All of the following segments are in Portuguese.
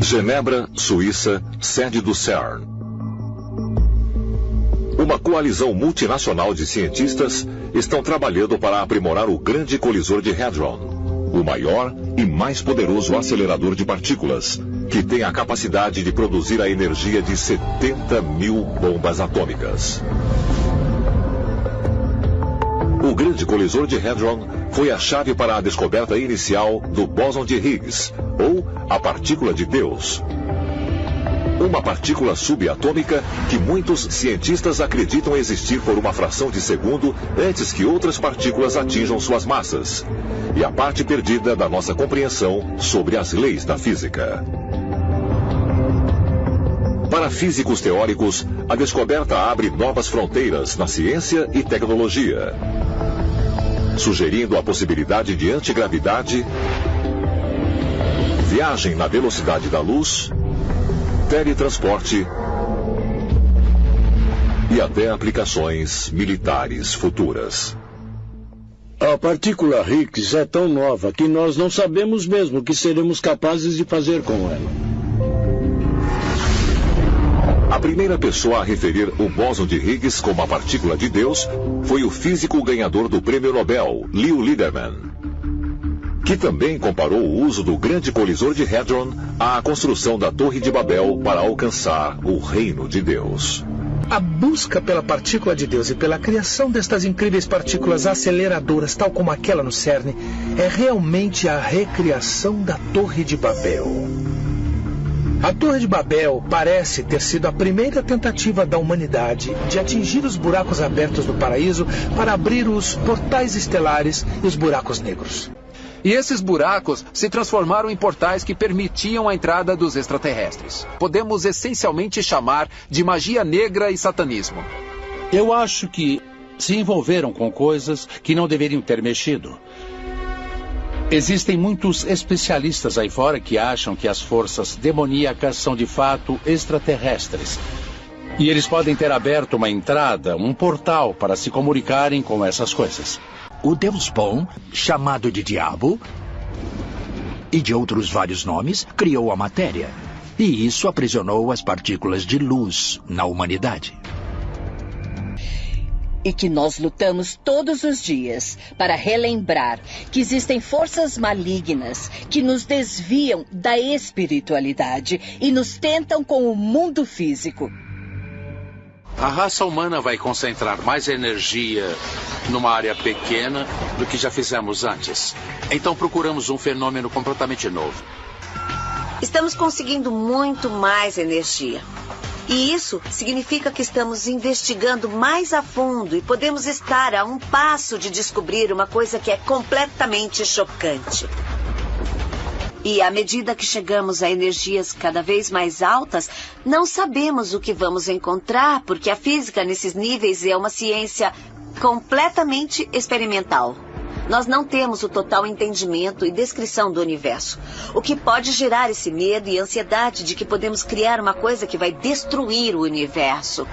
Genebra, Suíça, sede do CERN. Uma coalizão multinacional de cientistas estão trabalhando para aprimorar o Grande Colisor de Hadron, o maior e mais poderoso acelerador de partículas, que tem a capacidade de produzir a energia de 70 mil bombas atômicas. O Grande Colisor de Hadron foi a chave para a descoberta inicial do bóson de Higgs, ou a partícula de Deus. Uma partícula subatômica que muitos cientistas acreditam existir por uma fração de segundo antes que outras partículas atinjam suas massas, e a parte perdida da nossa compreensão sobre as leis da física. Para físicos teóricos, a descoberta abre novas fronteiras na ciência e tecnologia, sugerindo a possibilidade de antigravidade, viagem na velocidade da luz, teletransporte e até aplicações militares futuras. A partícula Higgs é tão nova que nós não sabemos mesmo o que seremos capazes de fazer com ela. A primeira pessoa a referir o bóson de Higgs como a partícula de Deus foi o físico ganhador do Prêmio Nobel, Leo Liederman, que também comparou o uso do Grande Colisor de Hadron à construção da Torre de Babel para alcançar o reino de Deus. A busca pela partícula de Deus e pela criação destas incríveis partículas aceleradoras, tal como aquela no CERN, é realmente a recriação da Torre de Babel. A Torre de Babel parece ter sido a primeira tentativa da humanidade de atingir os buracos abertos do paraíso para abrir os portais estelares e os buracos negros. E esses buracos se transformaram em portais que permitiam a entrada dos extraterrestres. Podemos essencialmente chamar de magia negra e satanismo. Eu acho que se envolveram com coisas que não deveriam ter mexido. Existem muitos especialistas aí fora que acham que as forças demoníacas são de fato extraterrestres. E eles podem ter aberto uma entrada, um portal para se comunicarem com essas coisas. O Deus Bom, chamado de Diabo, e de outros vários nomes, criou a matéria. E isso aprisionou as partículas de luz na humanidade. E que nós lutamos todos os dias para relembrar que existem forças malignas que nos desviam da espiritualidade e nos tentam com o mundo físico. A raça humana vai concentrar mais energia numa área pequena do que já fizemos antes. Então procuramos um fenômeno completamente novo. Estamos conseguindo muito mais energia. E isso significa que estamos investigando mais a fundo e podemos estar a um passo de descobrir uma coisa que é completamente chocante. E à medida que chegamos a energias cada vez mais altas, não sabemos o que vamos encontrar, porque a física nesses níveis é uma ciência completamente experimental. Nós não temos o total entendimento e descrição do universo, o que pode gerar esse medo e ansiedade de que podemos criar uma coisa que vai destruir o universo.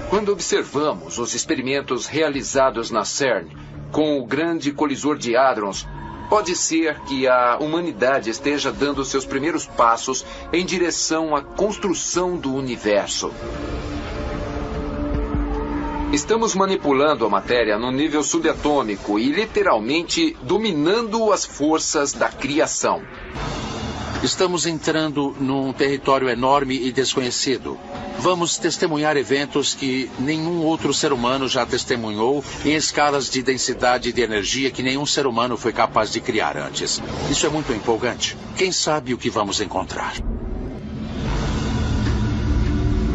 Quando observamos os experimentos realizados na CERN com o Grande Colisor de Hadrons, pode ser que a humanidade esteja dando seus primeiros passos em direção à construção do universo. Estamos manipulando a matéria no nível subatômico e literalmente dominando as forças da criação. Estamos entrando num território enorme e desconhecido. Vamos testemunhar eventos que nenhum outro ser humano já testemunhou em escalas de densidade de energia que nenhum ser humano foi capaz de criar antes. Isso é muito empolgante. Quem sabe o que vamos encontrar?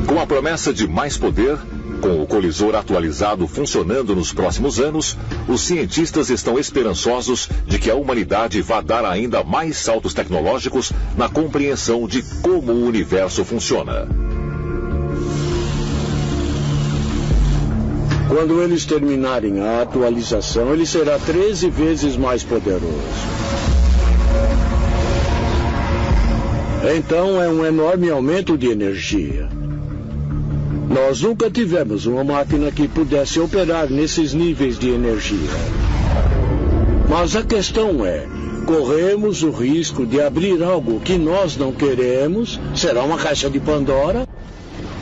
Com a promessa de mais poder, com o colisor atualizado funcionando nos próximos anos, os cientistas estão esperançosos de que a humanidade vá dar ainda mais saltos tecnológicos na compreensão de como o universo funciona. Quando eles terminarem a atualização, ele será 13 vezes mais poderoso. Então é um enorme aumento de energia. Nós nunca tivemos uma máquina que pudesse operar nesses níveis de energia. Mas a questão é, corremos o risco de abrir algo que nós não queremos. Será uma caixa de Pandora?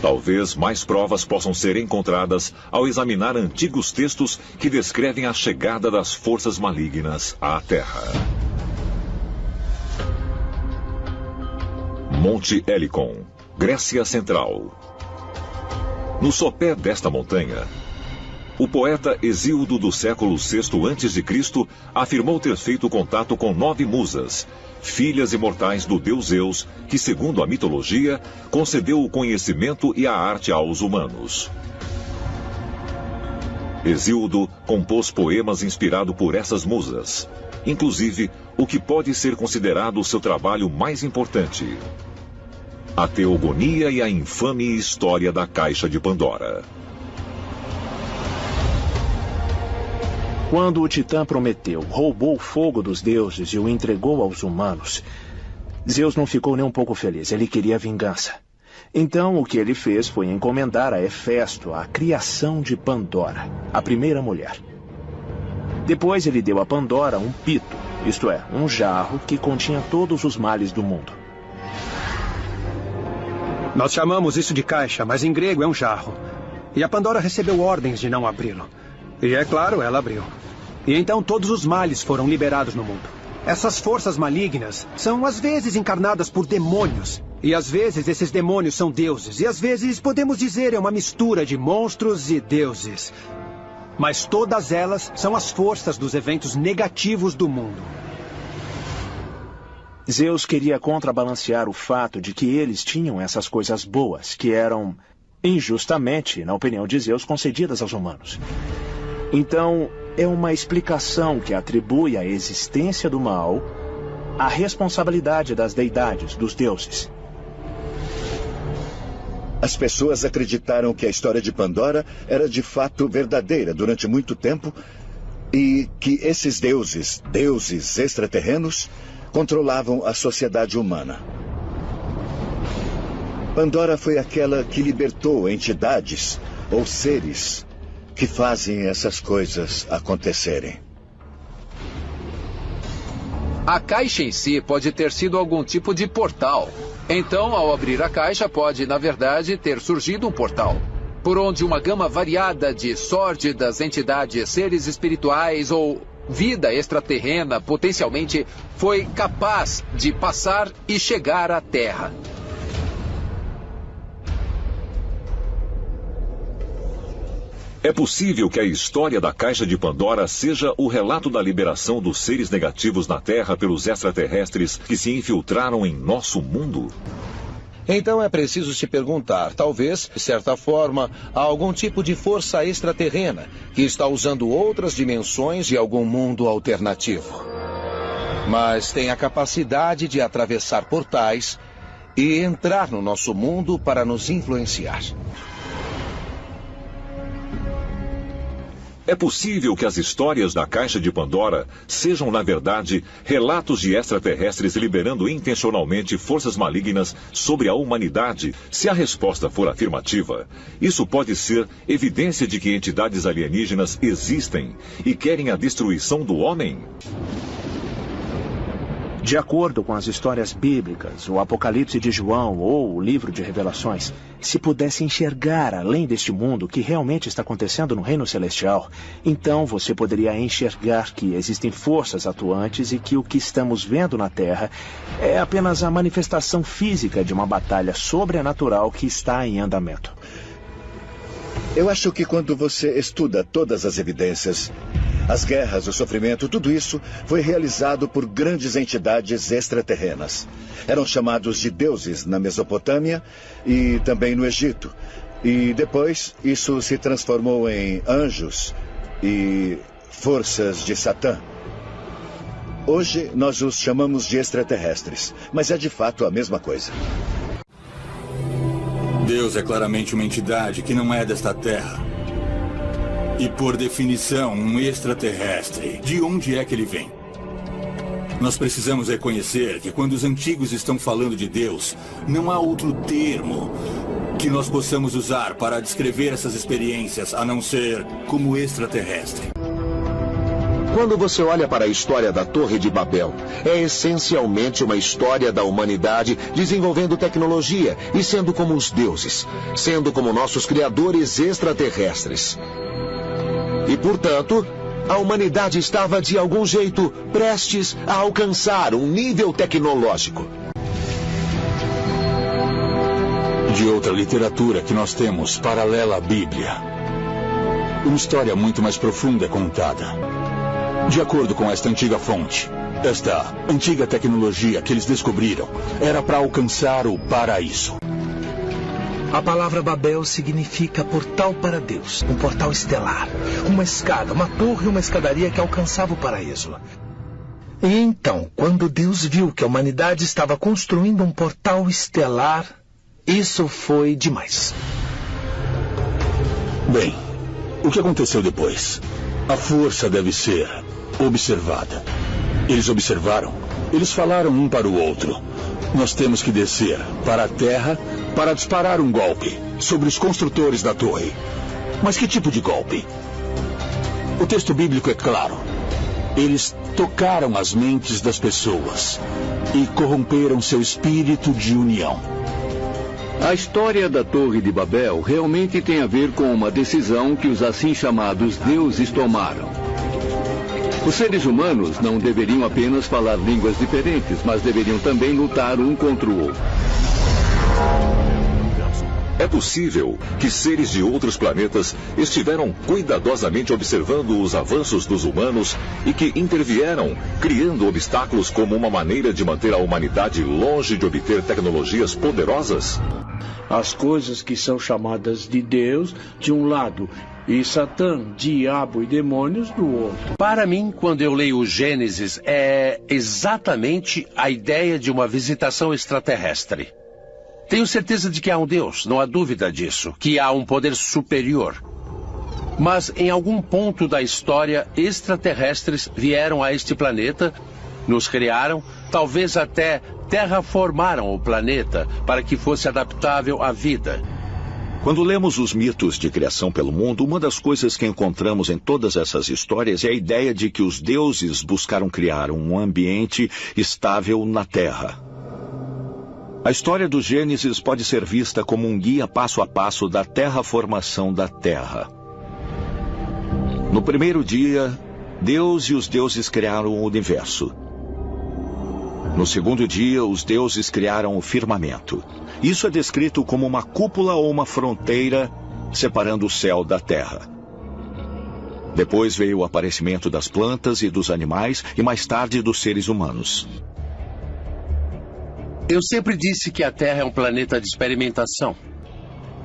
Talvez mais provas possam ser encontradas ao examinar antigos textos que descrevem a chegada das forças malignas à Terra. Monte Helicon, Grécia Central. No sopé desta montanha, o poeta Hesíodo do século VI a.C. afirmou ter feito contato com 9 musas, filhas imortais do deus Zeus, que, segundo a mitologia, concedeu o conhecimento e a arte aos humanos. Hesíodo compôs poemas inspirados por essas musas, inclusive o que pode ser considerado o seu trabalho mais importante: A Teogonia e a Infame História da Caixa de Pandora. Quando o Titã Prometeu roubou o fogo dos deuses e o entregou aos humanos, Zeus não ficou nem um pouco feliz. Ele queria vingança. Então, o que ele fez foi encomendar a Hefesto a criação de Pandora, a primeira mulher. Depois, ele deu a Pandora um pito, isto é, um jarro que continha todos os males do mundo. Nós chamamos isso de caixa, mas em grego é um jarro. E a Pandora recebeu ordens de não abri-lo. E é claro, ela abriu. E então todos os males foram liberados no mundo. Essas forças malignas são às vezes encarnadas por demônios. E às vezes esses demônios são deuses. E às vezes podemos dizer é uma mistura de monstros e deuses. Mas todas elas são as forças dos eventos negativos do mundo. Zeus queria contrabalancear o fato de que eles tinham essas coisas boas, que eram injustamente, na opinião de Zeus, concedidas aos humanos. Então, é uma explicação que atribui a existência do mal à responsabilidade das deidades, dos deuses. As pessoas acreditaram que a história de Pandora era de fato verdadeira durante muito tempo e que esses deuses extraterrenos, controlavam a sociedade humana. Pandora foi aquela que libertou entidades ou seres que fazem essas coisas acontecerem. A caixa em si pode ter sido algum tipo de portal. Então, ao abrir a caixa, pode, na verdade, ter surgido um portal, por onde uma gama variada de sórdidas entidades, seres espirituais ou vida extraterrena potencialmente foi capaz de passar e chegar à Terra. É possível que a história da Caixa de Pandora seja o relato da liberação dos seres negativos na Terra pelos extraterrestres que se infiltraram em nosso mundo? Então é preciso se perguntar, talvez, de certa forma, há algum tipo de força extraterrena que está usando outras dimensões de algum mundo alternativo. Mas tem a capacidade de atravessar portais e entrar no nosso mundo para nos influenciar. É possível que as histórias da Caixa de Pandora sejam, na verdade, relatos de extraterrestres liberando intencionalmente forças malignas sobre a humanidade? Se a resposta for afirmativa, isso pode ser evidência de que entidades alienígenas existem e querem a destruição do homem? De acordo com as histórias bíblicas, o Apocalipse de João ou o Livro de Revelações, se pudesse enxergar além deste mundo o que realmente está acontecendo no Reino Celestial, então você poderia enxergar que existem forças atuantes e que o que estamos vendo na Terra é apenas a manifestação física de uma batalha sobrenatural que está em andamento. Eu acho que quando você estuda todas as evidências, as guerras, o sofrimento, tudo isso foi realizado por grandes entidades extraterrenas. Eram chamados de deuses na Mesopotâmia e também no Egito. E depois isso se transformou em anjos e forças de Satã. Hoje nós os chamamos de extraterrestres, mas é de fato a mesma coisa. Deus é claramente uma entidade que não é desta terra. E, por definição, um extraterrestre. De onde é que ele vem? Nós precisamos reconhecer que quando os antigos estão falando de Deus, não há outro termo que nós possamos usar para descrever essas experiências, a não ser como extraterrestre. Quando você olha para a história da Torre de Babel, é essencialmente uma história da humanidade desenvolvendo tecnologia e sendo como os deuses, sendo como nossos criadores extraterrestres. E, portanto, a humanidade estava, de algum jeito, prestes a alcançar um nível tecnológico. De outra literatura que nós temos, paralela à Bíblia, uma história muito mais profunda é contada. De acordo com esta antiga fonte, esta antiga tecnologia que eles descobriram era para alcançar o paraíso. A palavra Babel significa portal para Deus, um portal estelar, uma escada, uma torre e uma escadaria que alcançava o paraíso. E então, quando Deus viu que a humanidade estava construindo um portal estelar, isso foi demais. Bem, o que aconteceu depois? A força deve ser observada. Eles observaram, eles falaram um para o outro. Nós temos que descer para a terra para disparar um golpe sobre os construtores da torre. Mas que tipo de golpe? O texto bíblico é claro. Eles tocaram as mentes das pessoas e corromperam seu espírito de união. A história da Torre de Babel realmente tem a ver com uma decisão que os assim chamados deuses tomaram. Os seres humanos não deveriam apenas falar línguas diferentes, mas deveriam também lutar um contra o outro. É possível que seres de outros planetas estiveram cuidadosamente observando os avanços dos humanos e que intervieram, criando obstáculos como uma maneira de manter a humanidade longe de obter tecnologias poderosas? As coisas que são chamadas de Deus, de um lado, e Satã, diabo e demônios do outro. Para mim, quando eu leio o Gênesis, é exatamente a ideia de uma visitação extraterrestre. Tenho certeza de que há um Deus, não há dúvida disso, que há um poder superior. Mas em algum ponto da história, extraterrestres vieram a este planeta, nos criaram, talvez até terraformaram o planeta para que fosse adaptável à vida. Quando lemos os mitos de criação pelo mundo, uma das coisas que encontramos em todas essas histórias é a ideia de que os deuses buscaram criar um ambiente estável na Terra. A história do Gênesis pode ser vista como um guia passo a passo da terraformação da Terra. No primeiro dia, Deus e os deuses criaram o universo. No segundo dia, os deuses criaram o firmamento. Isso é descrito como uma cúpula ou uma fronteira separando o céu da terra. Depois veio o aparecimento das plantas e dos animais e mais tarde dos seres humanos. Eu sempre disse que a Terra é um planeta de experimentação.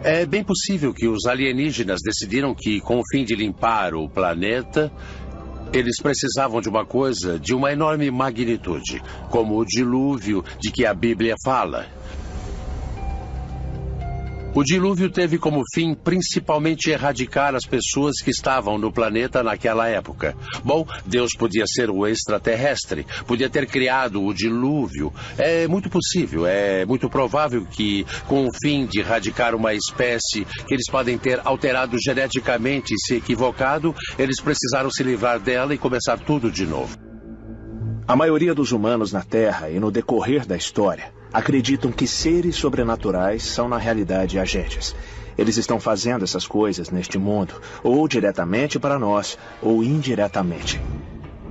É bem possível que os alienígenas decidiram que, com o fim de limpar o planeta, eles precisavam de uma coisa de uma enorme magnitude, como o dilúvio de que a Bíblia fala. O dilúvio teve como fim principalmente erradicar as pessoas que estavam no planeta naquela época. Bom, Deus podia ser o extraterrestre, podia ter criado o dilúvio. É muito possível, é muito provável que, com o fim de erradicar uma espécie que eles podem ter alterado geneticamente e se equivocado, eles precisaram se livrar dela e começar tudo de novo. A maioria dos humanos na Terra e no decorrer da história acreditam que seres sobrenaturais são na realidade agentes. Eles estão fazendo essas coisas neste mundo, ou diretamente para nós, ou indiretamente.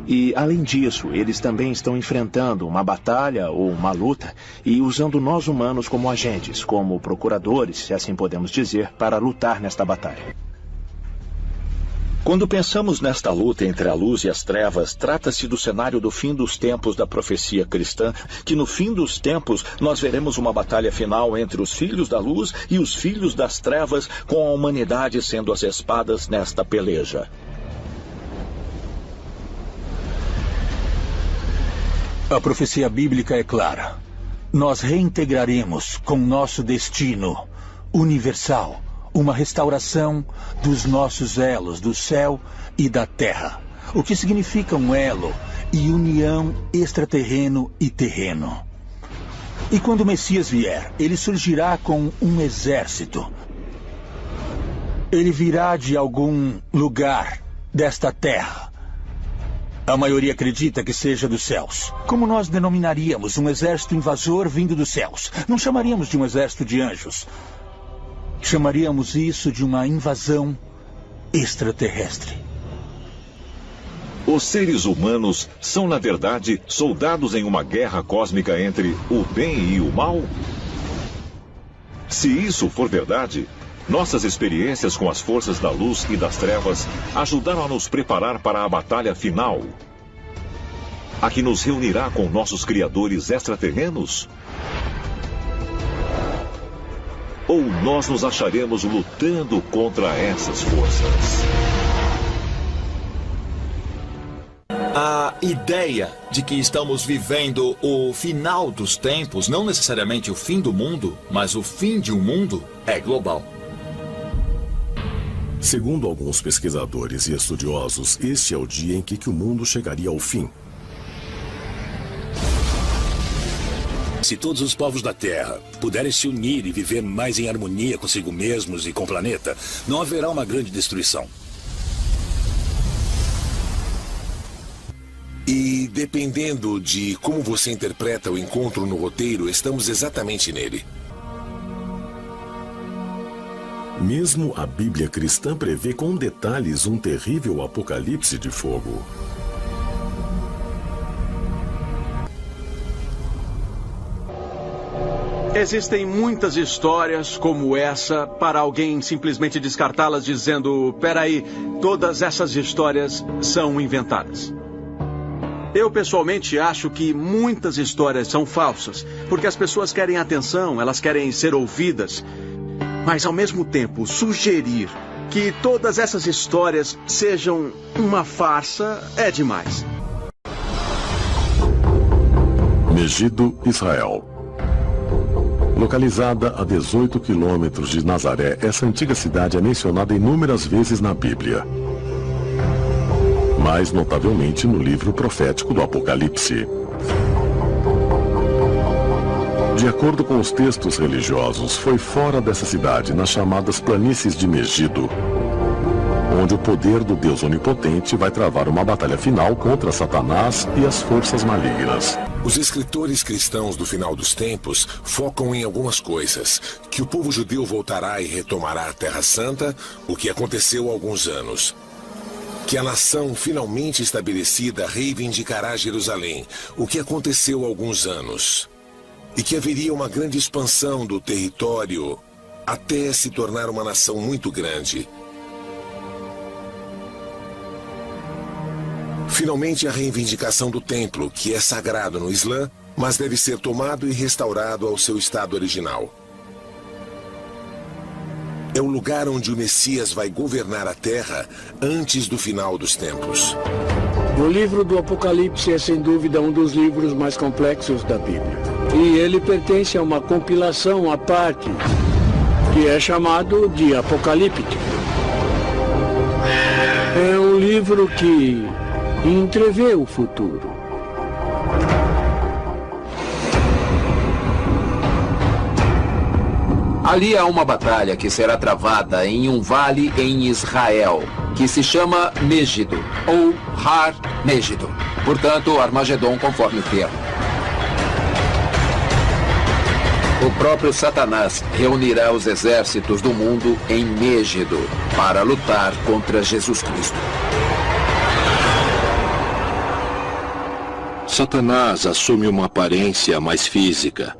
E, além disso, eles também estão enfrentando uma batalha ou uma luta e usando nós humanos como agentes, como procuradores, se assim podemos dizer, para lutar nesta batalha. Quando pensamos nesta luta entre a luz e as trevas, trata-se do cenário do fim dos tempos da profecia cristã, que no fim dos tempos nós veremos uma batalha final entre os filhos da luz e os filhos das trevas, com a humanidade sendo as espadas nesta peleja. A profecia bíblica é clara. Nós reintegraremos com nosso destino universal uma restauração dos nossos elos do céu e da terra. O que significa um elo e união extraterreno e terreno. E quando o Messias vier, ele surgirá com um exército. Ele virá de algum lugar desta terra. A maioria acredita que seja dos céus. Como nós denominaríamos um exército invasor vindo dos céus? Não chamaríamos de um exército de anjos. Chamaríamos isso de uma invasão extraterrestre. Os seres humanos são, na verdade, soldados em uma guerra cósmica entre o bem e o mal? Se isso for verdade, nossas experiências com as forças da luz e das trevas ajudaram a nos preparar para a batalha final, a que nos reunirá com nossos criadores extraterrenos? Ou nós nos acharemos lutando contra essas forças? A ideia de que estamos vivendo o final dos tempos, não necessariamente o fim do mundo, mas o fim de um mundo, é global. Segundo alguns pesquisadores e estudiosos, este é o dia em que o mundo chegaria ao fim. Se todos os povos da Terra puderem se unir e viver mais em harmonia consigo mesmos e com o planeta, não haverá uma grande destruição. E dependendo de como você interpreta o encontro no roteiro, estamos exatamente nele. Mesmo a Bíblia cristã prevê com detalhes um terrível apocalipse de fogo. Existem muitas histórias como essa para alguém simplesmente descartá-las dizendo: peraí, todas essas histórias são inventadas. Eu pessoalmente acho que muitas histórias são falsas, porque as pessoas querem atenção, elas querem ser ouvidas. Mas ao mesmo tempo, sugerir que todas essas histórias sejam uma farsa é demais. Megido, Israel. Localizada a 18 quilômetros de Nazaré, essa antiga cidade é mencionada inúmeras vezes na Bíblia. Mais notavelmente no livro profético do Apocalipse. De acordo com os textos religiosos, foi fora dessa cidade, nas chamadas planícies de Megido, onde o poder do Deus Onipotente vai travar uma batalha final contra Satanás e as forças malignas. Os escritores cristãos do final dos tempos focam em algumas coisas: que o povo judeu voltará e retomará a Terra Santa, o que aconteceu há alguns anos. Que a nação finalmente estabelecida reivindicará Jerusalém, o que aconteceu há alguns anos. E que haveria uma grande expansão do território até se tornar uma nação muito grande. Finalmente, a reivindicação do templo, que é sagrado no Islã, mas deve ser tomado e restaurado ao seu estado original. É o lugar onde o Messias vai governar a terra antes do final dos tempos. O livro do Apocalipse é sem dúvida um dos livros mais complexos da Bíblia. E ele pertence a uma compilação à parte, que é chamado de Apocalíptico. É um livro que entrevê o futuro. Ali há uma batalha que será travada em um vale em Israel, que se chama Megido, ou Har Megido. Portanto, Armagedon conforme o termo. O próprio Satanás reunirá os exércitos do mundo em Megido para lutar contra Jesus Cristo. Satanás assume uma aparência mais física.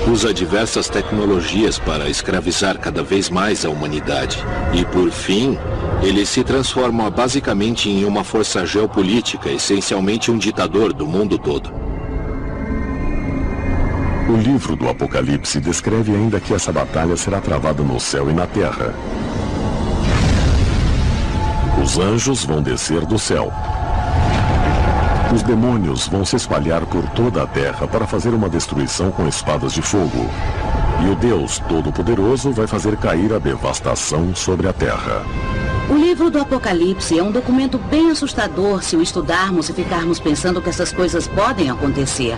Usa diversas tecnologias para escravizar cada vez mais a humanidade. E, por fim, ele se transforma basicamente em uma força geopolítica, essencialmente um ditador do mundo todo. O livro do Apocalipse descreve ainda que essa batalha será travada no céu e na terra. Os anjos vão descer do céu. Os demônios vão se espalhar por toda a terra para fazer uma destruição com espadas de fogo. E o Deus Todo-Poderoso vai fazer cair a devastação sobre a terra. O livro do Apocalipse é um documento bem assustador se o estudarmos e ficarmos pensando que essas coisas podem acontecer.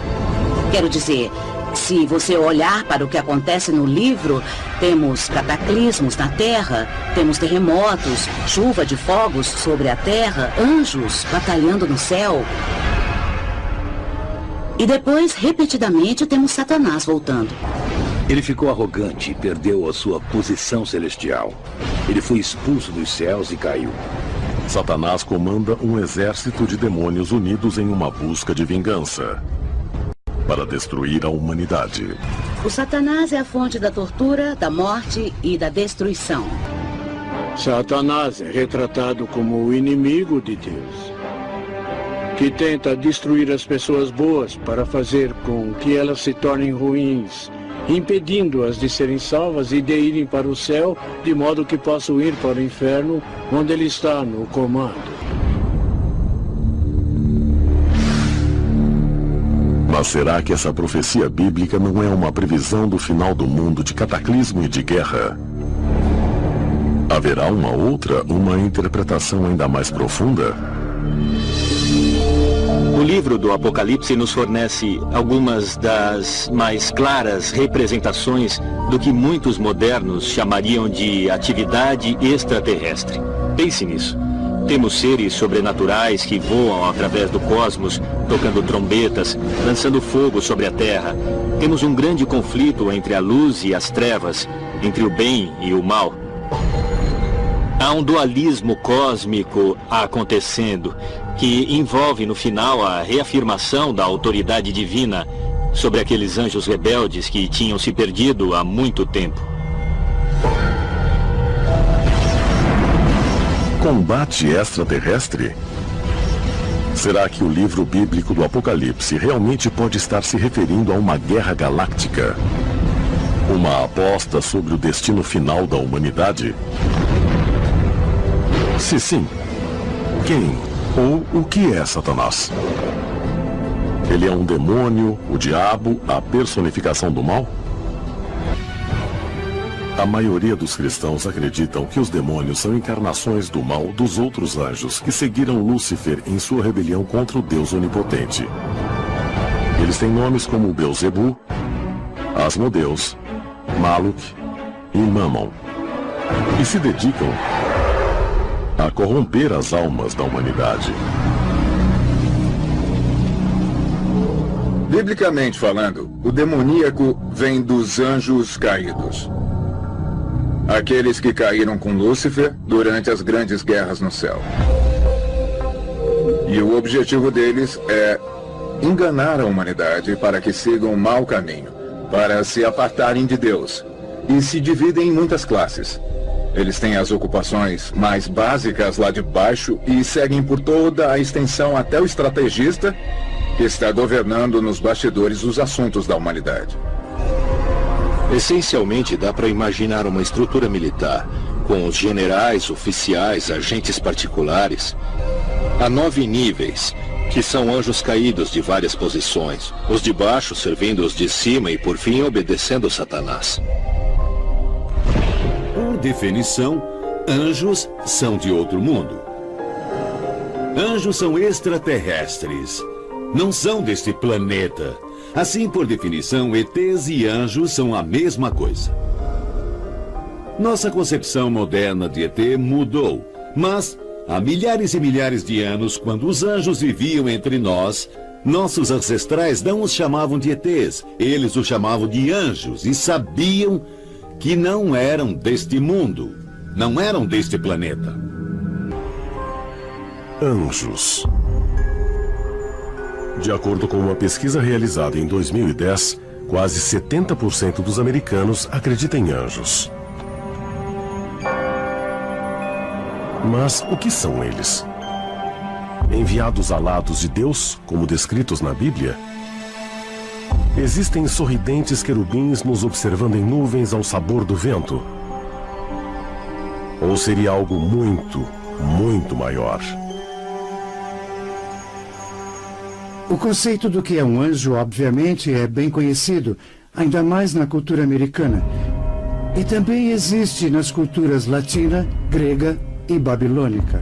Quero dizer, Se você olhar para o que acontece no livro, temos cataclismos na Terra, temos terremotos, chuva de fogos sobre a Terra, anjos batalhando no céu. E depois, repetidamente, temos Satanás voltando. Ele ficou arrogante e perdeu a sua posição celestial. Ele foi expulso dos céus e caiu. Satanás comanda um exército de demônios unidos em uma busca de vingança para destruir a humanidade. O Satanás é a fonte da tortura, da morte e da destruição. Satanás é retratado como o inimigo de Deus, que tenta destruir as pessoas boas para fazer com que elas se tornem ruins, impedindo-as de serem salvas e de irem para o céu, de modo que possam ir para o inferno, onde ele está no comando. Mas será que essa profecia bíblica não é uma previsão do final do mundo de cataclismo e de guerra? Haverá uma interpretação ainda mais profunda? O livro do Apocalipse nos fornece algumas das mais claras representações do que muitos modernos chamariam de atividade extraterrestre. Pense nisso. Temos seres sobrenaturais que voam através do cosmos, tocando trombetas, lançando fogo sobre a Terra. Temos um grande conflito entre a luz e as trevas, entre o bem e o mal. Há um dualismo cósmico acontecendo, que envolve no final a reafirmação da autoridade divina sobre aqueles anjos rebeldes que tinham se perdido há muito tempo. Combate extraterrestre? Será que o livro bíblico do Apocalipse realmente pode estar se referindo a uma guerra galáctica? Uma aposta sobre o destino final da humanidade? Se sim, quem ou o que é Satanás? Ele é um demônio, o diabo, a personificação do mal? A maioria dos cristãos acreditam que os demônios são encarnações do mal dos outros anjos que seguiram Lúcifer em sua rebelião contra o Deus Onipotente. Eles têm nomes como Beelzebu, Asmodeus, Maluk e Mammon, e se dedicam a corromper as almas da humanidade. Biblicamente falando, o demoníaco vem dos anjos caídos. Aqueles que caíram com Lúcifer durante as grandes guerras no céu. E o objetivo deles é enganar a humanidade para que sigam um mau caminho, para se apartarem de Deus, e se dividem em muitas classes. Eles têm as ocupações mais básicas lá de baixo e seguem por toda a extensão até o estrategista que está governando nos bastidores os assuntos da humanidade. Essencialmente, dá para imaginar uma estrutura militar, com os generais, oficiais, agentes particulares. Há 9 níveis, que são anjos caídos de várias posições. Os de baixo servindo os de cima e, por fim, obedecendo Satanás. Por definição, anjos são de outro mundo. Anjos são extraterrestres. Não são deste planeta. Assim, por definição, ETs e anjos são a mesma coisa. Nossa concepção moderna de ET mudou, mas há milhares e milhares de anos, quando os anjos viviam entre nós, nossos ancestrais não os chamavam de ETs, eles os chamavam de anjos e sabiam que não eram deste mundo, não eram deste planeta. Anjos. De acordo com uma pesquisa realizada em 2010, quase 70% dos americanos acreditam em anjos. Mas o que são eles? Enviados alados de Deus, como descritos na Bíblia? Existem sorridentes querubins nos observando em nuvens ao sabor do vento? Ou seria algo muito, muito maior? O conceito do que é um anjo, obviamente, é bem conhecido, ainda mais na cultura americana. E também existe nas culturas latina, grega e babilônica.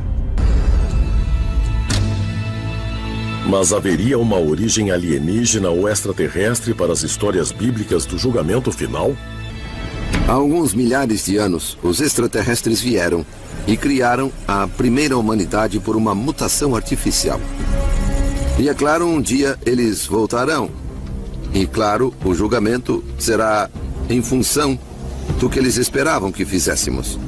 Mas haveria uma origem alienígena ou extraterrestre para as histórias bíblicas do julgamento final? Há alguns milhares de anos, os extraterrestres vieram e criaram a primeira humanidade por uma mutação artificial. E é claro, um dia eles voltarão. E claro, o julgamento será em função do que eles esperavam que fizéssemos.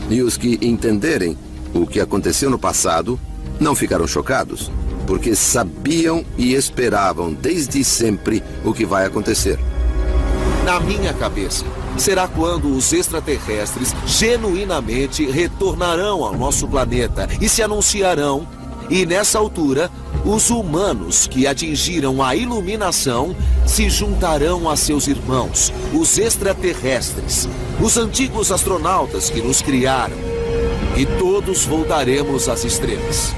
E os que entenderem o que aconteceu no passado não ficaram chocados, porque sabiam e esperavam desde sempre o que vai acontecer. Na minha cabeça, será quando os extraterrestres genuinamente retornarão ao nosso planeta e se anunciarão, e nessa altura, os humanos que atingiram a iluminação se juntarão a seus irmãos, os extraterrestres, os antigos astronautas que nos criaram, e todos voltaremos às estrelas.